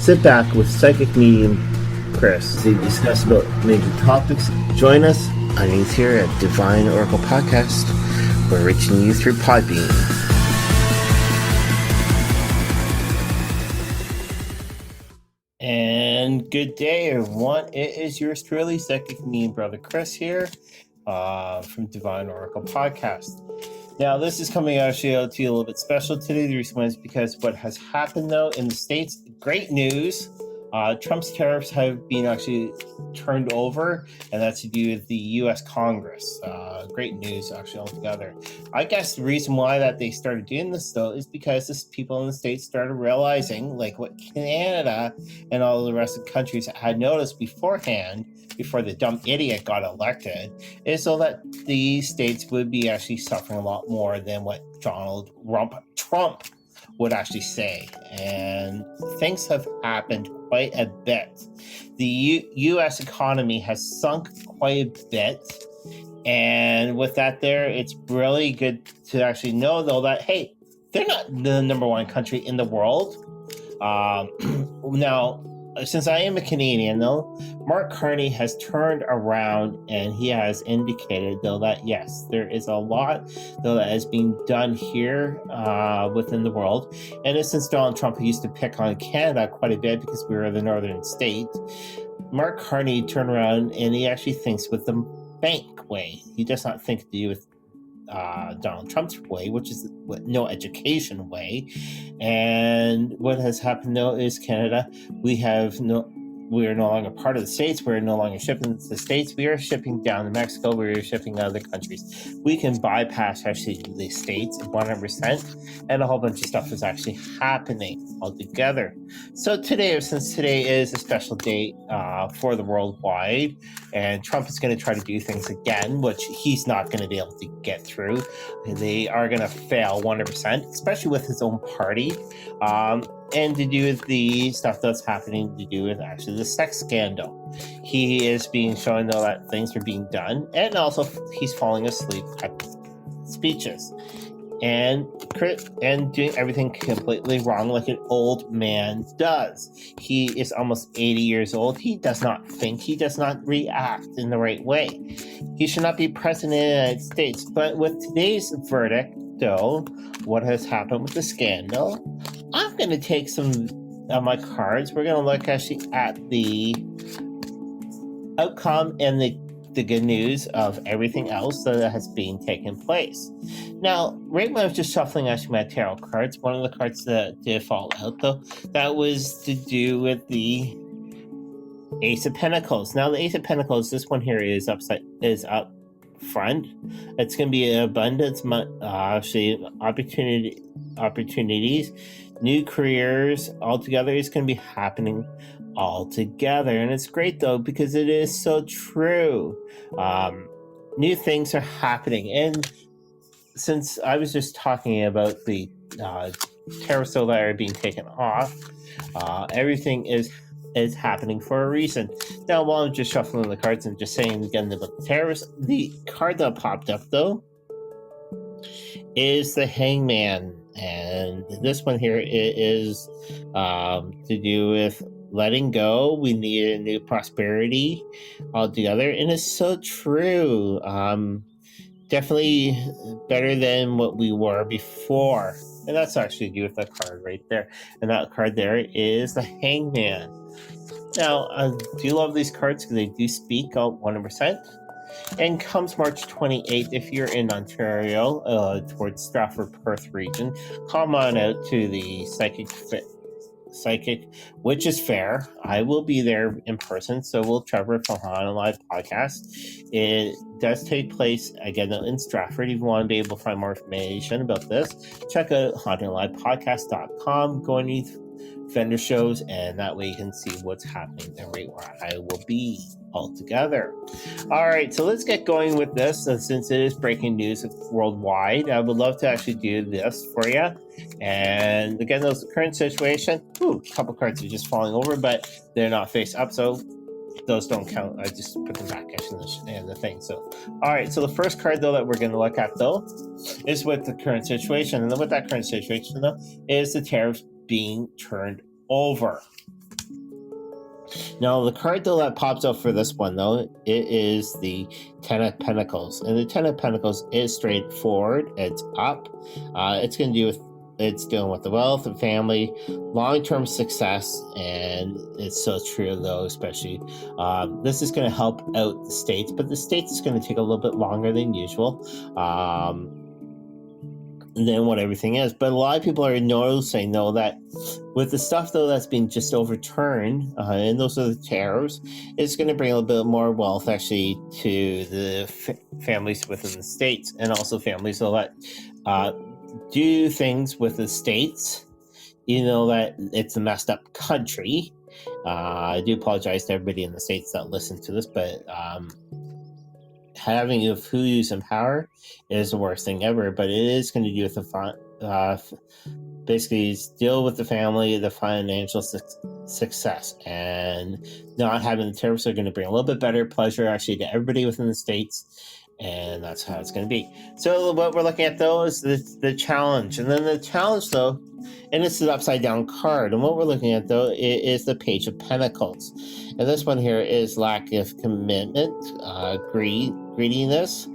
Sit back with psychic medium Chris as they discuss about major topics. Join us on A's here at Divine Oracle Podcast. We're reaching you through Podbean. And good day, everyone. It is yours truly, psychic medium brother Chris here from Divine Oracle Podcast. Now, this is coming actually out to you a little bit special today. The reason is because what has happened, though, in the States, great news. Trump's tariffs have been actually turned over, and that's to do with the U.S. Congress. Great news, actually, altogether. I guess the reason why that they started doing this, though, is because this people in the States started realizing, like what Canada and all the rest of the countries had noticed beforehand, before the dumb idiot got elected, is so that the states would be actually suffering a lot more than what Donald Trump would actually say. And things have happened quite a bit. The U.S. economy has sunk quite a bit. And with that there, it's really good to actually know, though, that, hey, they're not the number one country in the world. Now, since I am a Canadian, though, Mark Carney has turned around and he has indicated, though, that yes, there is a lot, though, that is being done here within the world. And since Donald Trump used to pick on Canada quite a bit because we were the northern state, Mark Carney turned around and he actually thinks with the bank way. He does not think to do with Donald Trump's way, which is no education way. And what has happened, though, is Canada, we are no longer part of the States. We're no longer shipping to the States. We are shipping down to Mexico. We are shipping other countries. We can bypass actually the States 100%, and a whole bunch of stuff is actually happening altogether. So today, since today is a special date for the worldwide, and Trump is going to try to do things again, which he's not going to be able to get through. They are going to fail 100%, especially with his own party. And to do with the stuff that's happening to do with actually the sex scandal. He is being shown, though, that things are being done, and also he's falling asleep at speeches and doing everything completely wrong like an old man does. He is almost 80 years old. He does not think. He does not react in the right way. He should not be president of the United States. But with today's verdict, though, what has happened with the scandal, I'm going to take some of my cards. We're going to look actually at the outcome and the good news of everything else that has been taking place. Now, right when I was just shuffling actually my tarot cards, one of the cards that did fall out, though, that was to do with the Ace of Pentacles. Now, the Ace of Pentacles, this one here is up front. It's going to be abundance, actually opportunities, new careers altogether. It's going to be happening all together, and it's great, though, because it is so true. New things are happening, and since I was just talking about the tariffs that are being taken off, everything is happening for a reason. Now, while I'm just shuffling the cards and just saying again about the tariffs, the card that popped up, though, is the Hangman, and this one here is to do with letting go. We need a new prosperity altogether, and it's so true. Definitely better than what we were before, and that's actually to do with that card right there. And that card there is the Hangman. Now, I do love these cards because they do speak out 100%. And comes March 28th, if you're in Ontario, towards Stratford, Perth region, come on out to the Psychic, which is fair. I will be there in person, so will Trevor from Haunted Live Podcast. It does take place, again, in Stratford. If you want to be able to find more information about this, check out hauntedlivepodcast.com. Go on these vendor shows, and that way you can see what's happening and right where I will be altogether. All right, so let's get going with this. Since it is breaking news worldwide, I would love to actually do this for you. And again, the current situation, a couple cards are just falling over, but they're not face up, so those don't count. I just put them back in the thing. So, all right, so the first card, though, that we're going to look at, though, is with the current situation. And then with that current situation, though, is the tariffs being turned over. Now, the card though that pops up for this one though, it is the Ten of Pentacles, and the Ten of Pentacles is straightforward. It's up. It's going to do with it's dealing with the wealth and family, long-term success, and it's so true though. Especially, this is going to help out the states, but the states is going to take a little bit longer than usual. Than what everything is, but a lot of people are noticing though that with the stuff though that's been just overturned, and those are the tariffs, it's going to bring a little bit more wealth actually to the families within the states, and also families that do things with the states, that it's a messed up country. I do apologize to everybody in the states that listen to this, but having of who's in power is the worst thing ever, but it is going to do with the basically deal with the family, the financial success, and not having the tariffs are going to bring a little bit better pleasure actually to everybody within the states, and that's how it's going to be. So what we're looking at though is the challenge, and then the challenge though, and it's an upside down card, and what we're looking at though is the Page of Pentacles, and this one here is lack of commitment, greediness,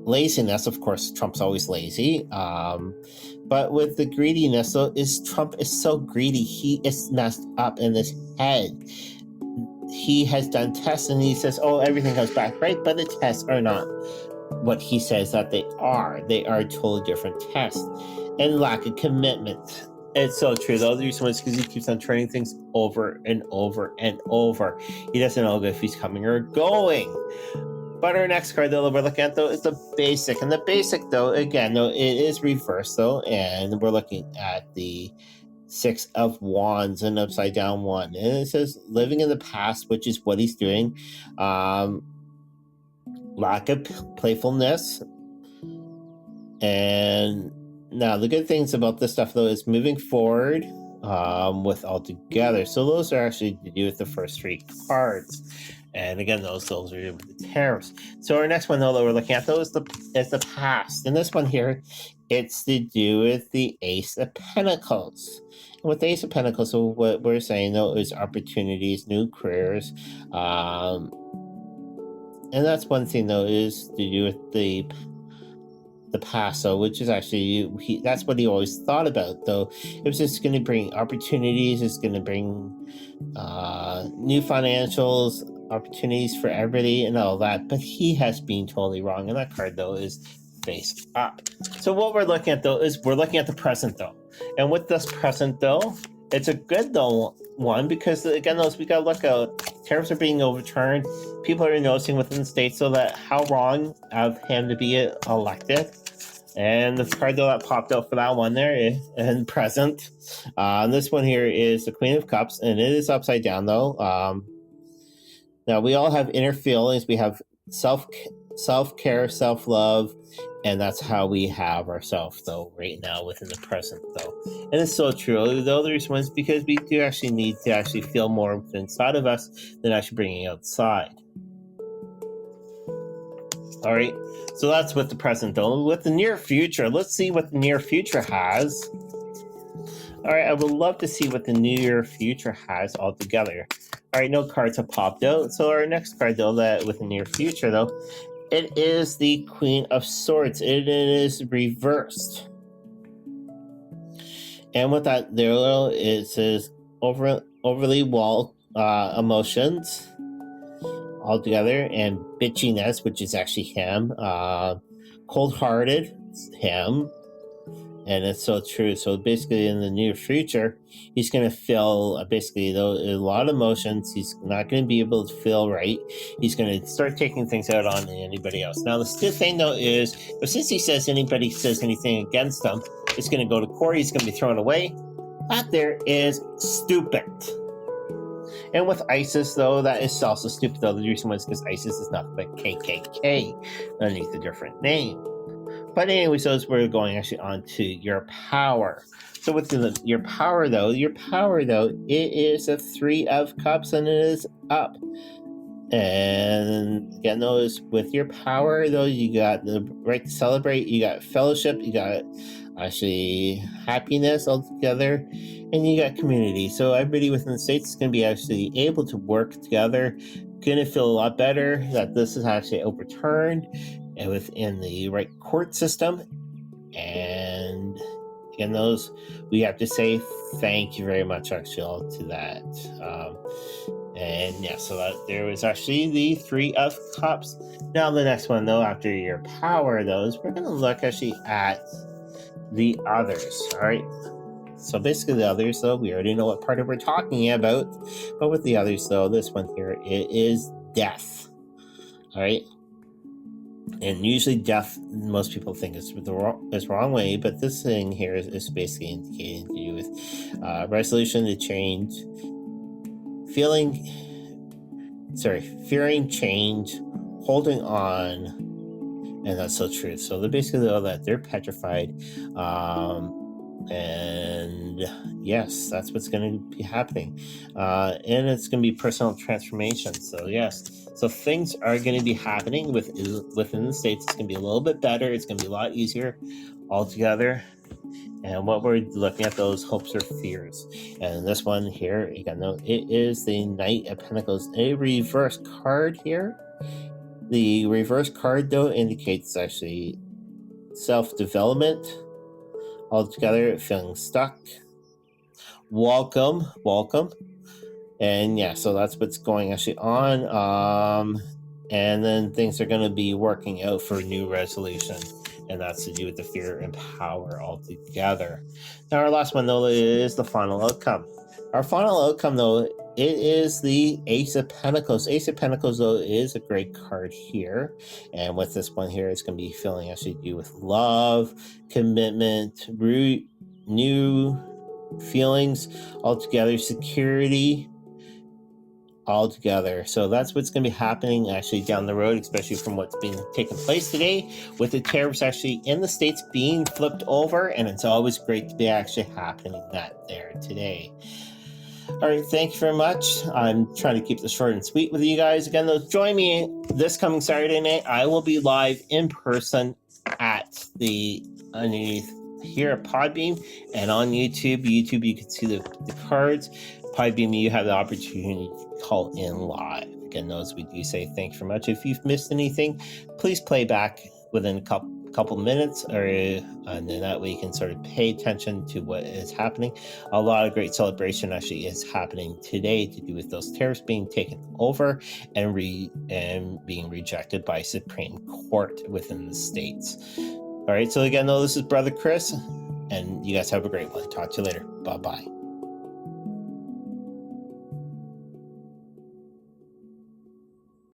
laziness. Of course, Trump's always lazy, but with the greediness though, Trump is so greedy, he is messed up in his head. He has done tests and he says, oh, everything comes back right, but the tests are not what he says that they are. They are totally different tests. And lack of commitment. It's so true though. The reason is because he keeps on turning things over and over and over. He doesn't know if he's coming or going. But our next card though that we're looking at though is the Basic. And the Basic though, again, though, it is reversed though, and we're looking at the Six of Wands, and upside down one, and it says living in the past, which is what he's doing. Lack of playfulness, and now the good things about this stuff though is moving forward with all together. So those are actually to do with the first three cards. And again, those are the tariffs. So our next one though that we're looking at though is the past. And this one here, it's to do with the Ace of Pentacles. And with the Ace of Pentacles, so what we're saying though is opportunities, new careers. And that's one thing though, is to do with the past, so which is actually that's what he always thought about though. It was just going to bring opportunities, it's going to bring new financials, opportunities for everybody and all that, but he has been totally wrong, and that card though is face up. So what we're looking at though is we're looking at the present though, and with this present though, it's a good though one, because again those we gotta look out, tariffs are being overturned, people are noticing within the state so that how wrong of him to be elected. And the card though that popped out for that one there is in present. This one here is the Queen of Cups, and it is upside down though. Now we all have inner feelings, we have self-care, self-love, and that's how we have ourselves though right now within the present though. And it's so true. The other reason is because we do actually need to actually feel more inside of us than actually bringing outside. All right, so that's with the present though. With the near future, let's see what the near future has. All right, I would love to see what the near future has altogether. All right, no cards have popped out. So our next card though, that with the near future though, it is the Queen of Swords. It is reversed. And with that there though, it says overly wall emotions altogether, and bitchiness, which is actually him, cold-hearted, him, and it's so true. So basically in the near future, he's going to feel basically though a lot of emotions. He's not going to be able to feel right. He's going to start taking things out on anybody else. Now the good thing though is, since he says anybody says anything against him, it's going to go to court, he's going to be thrown away. That there is stupid. And with ISIS, though, that is also stupid, though. The reason was because ISIS is nothing but KKK underneath a different name. But anyways, those we're going actually on to your power. So with your power, though, it is a Three of Cups, and it is up. And again, those with your power, though, you got the right to celebrate, you got fellowship, you got actually happiness altogether, and you got community. So everybody within the states is going to be actually able to work together, going to feel a lot better that this is actually overturned and within the right court system. And again, those, we have to say thank you very much actually all to that. And yeah, so that there was actually the 3 of Cups. Now the next one though, after your power, those, we're going to look actually at the others. All right. So basically the others though, we already know what part of we're talking about, but with the others though, this one here, it is death. All right. And usually death, most people think it's the wrong way, but this thing here is basically indicating to do with resolution to change, fearing change, holding on, and that's so true. So they're basically all that they're petrified, and yes, that's what's going to be happening, and it's going to be personal transformation. So yes, so things are going to be happening within the states. It's going to be a little bit better. It's going to be a lot easier altogether. And what we're looking at, those hopes or fears. And this one here, you gotta know, it is the Knight of Pentacles, a reverse card here. The reverse card though indicates actually self-development. Altogether, feeling stuck. Welcome. And yeah, so that's what's going actually on. And then things are going to be working out for new resolution. And that's to do with the fear and power altogether. Now, our last one, though, is the final outcome. Our final outcome, though, it is the Ace of Pentacles. Ace of Pentacles, though, is a great card here. And with this one here, it's going to be feeling actually to do with love, commitment, new feelings altogether, security altogether. So that's what's going to be happening actually down the road, especially from what's been taking place today with the tariffs actually in the states being flipped over. And it's always great to be actually happening that there today. All right, thank you very much. I'm trying to keep this short and sweet with you guys. Again, though, join me this coming Saturday night. I will be live in person at the underneath here at Podbeam and on YouTube. You can see the cards. Podbeam, you have the opportunity to call in live. Again, those we do say thank you very much. If you've missed anything, please play back within a couple minutes, and then that way you can sort of pay attention to what is happening. A lot of great celebration actually is happening today to do with those tariffs being taken over and being rejected by Supreme Court within the states. All right, so again, though, this is Brother Chris, and you guys have a great one. Talk to you later. Bye-bye.